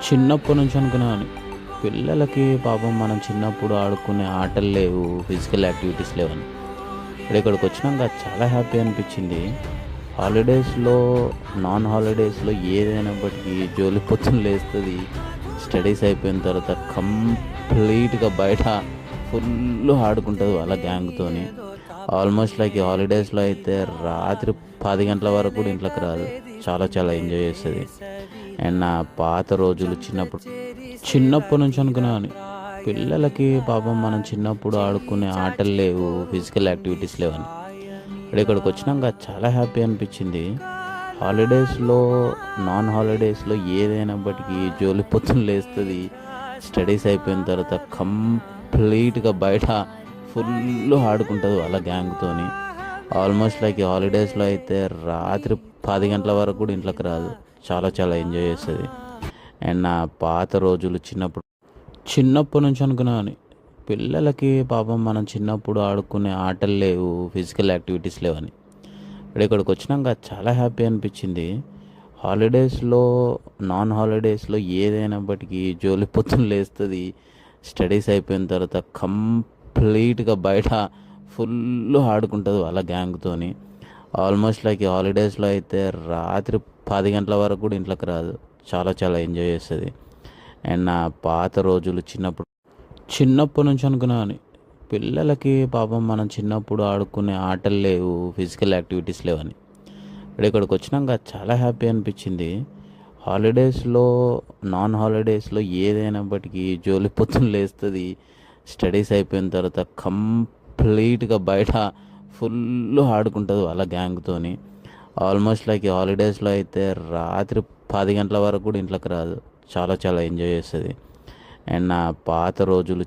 చిన్నప్పటి నుంచి అనుకునేవాడిని పిల్లలకి పాపం మనం చిన్నప్పుడు ఆడుకునే ఆటలు లేవు, ఫిజికల్ యాక్టివిటీస్ లేవని. ఇక్కడికి వచ్చినాక చాలా హ్యాపీ అనిపించింది. హాలిడేస్లో, నాన్ హాలిడేస్లో ఏదైనప్పటికీ జోలి పొద్దున్న లేస్తుంది. స్టడీస్ అయిపోయిన తర్వాత కంప్లీట్గా బయట ఫుల్ ఆడుకుంటుంది వాళ్ళ గ్యాంగ్తోని. ఆల్మోస్ట్ లైక్ ఈ హాలిడేస్లో అయితే రాత్రి 10 గంటల వరకు కూడా ఇంట్లోకి రాదు. చాలా చాలా ఎంజాయ్ చేస్తుంది. అండ్ నా పాత రోజులు చిన్నప్పటి నుంచి అనుకునేవాడిని పిల్లలకి పాపం మనం చిన్నప్పుడు ఆడుకునే ఆటలు లేవు, ఫిజికల్ యాక్టివిటీస్ లేవని. ఇక్కడికి వచ్చినాక చాలా హ్యాపీ అనిపించింది. హాలిడేస్లో, నాన్ హాలిడేస్లో ఏదైనప్పటికీ జోలి పొద్దున్న లేస్తుంది. స్టడీస్ అయిపోయిన తర్వాత కంప్లీట్గా బయట ఫుల్ ఆడుకుంటుంది వాళ్ళ గ్యాంగ్తోని. ఆల్మోస్ట్ లైక్ ఈ హాలిడేస్లో అయితే రాత్రి 10 గంటల వరకు కూడా ఇంట్లోకి రాదు. చాలా చాలా ఎంజాయ్ చేస్తుంది. అండ్ నా పాత రోజులు చిన్నప్పటి నుంచి అనుకునేవాడిని పిల్లలకి పాపం మనం చిన్నప్పుడు ఆడుకునే ఆటలు లేవు, ఫిజికల్ యాక్టివిటీస్ లేవని. ఇక్కడికి వచ్చినాక చాలా హ్యాపీ అనిపించింది. హాలిడేస్లో, నాన్ హాలిడేస్లో ఏదైనప్పటికీ జోలి పొద్దున్న లేస్తుంది. స్టడీస్ అయిపోయిన తర్వాత కంప్లీట్గా బయట ఫుల్ ఆడుకుంటుంది వాళ్ళ గ్యాంగ్తోని. ఆల్మోస్ట్ లైక్ ఈ హాలిడేస్లో అయితే రాత్రి 10 గంటల వరకు కూడా ఇంట్లోకి రాదు. చాలా చాలా ఎంజాయ్ చేస్తుంది. అండ్ నా పాత రోజులు చిన్నప్పటి నుంచి అనుకునేవాడిని పిల్లలకి పాపం మనం చిన్నప్పుడు ఆడుకునే ఆటలు లేవు, ఫిజికల్ యాక్టివిటీస్ లేవని. ఇక్కడికి వచ్చినాక చాలా హ్యాపీ అనిపించింది. హాలిడేస్లో, నాన్ హాలిడేస్లో ఏదైనప్పటికీ జోలి పొద్దున్న లేస్తుంది. స్టడీస్ అయిపోయిన తర్వాత కంప్లీట్గా బయట ఫుల్ ఆడుకుంటుంది వాళ్ళ గ్యాంగ్తోని. ఆల్మోస్ట్ లైక్ ఈ హాలిడేస్లో అయితే రాత్రి 10 గంటల వరకు కూడా ఇంట్లోకి రాదు. చాలా చాలా ఎంజాయ్ చేస్తుంది. అండ్ నా పాత రోజులు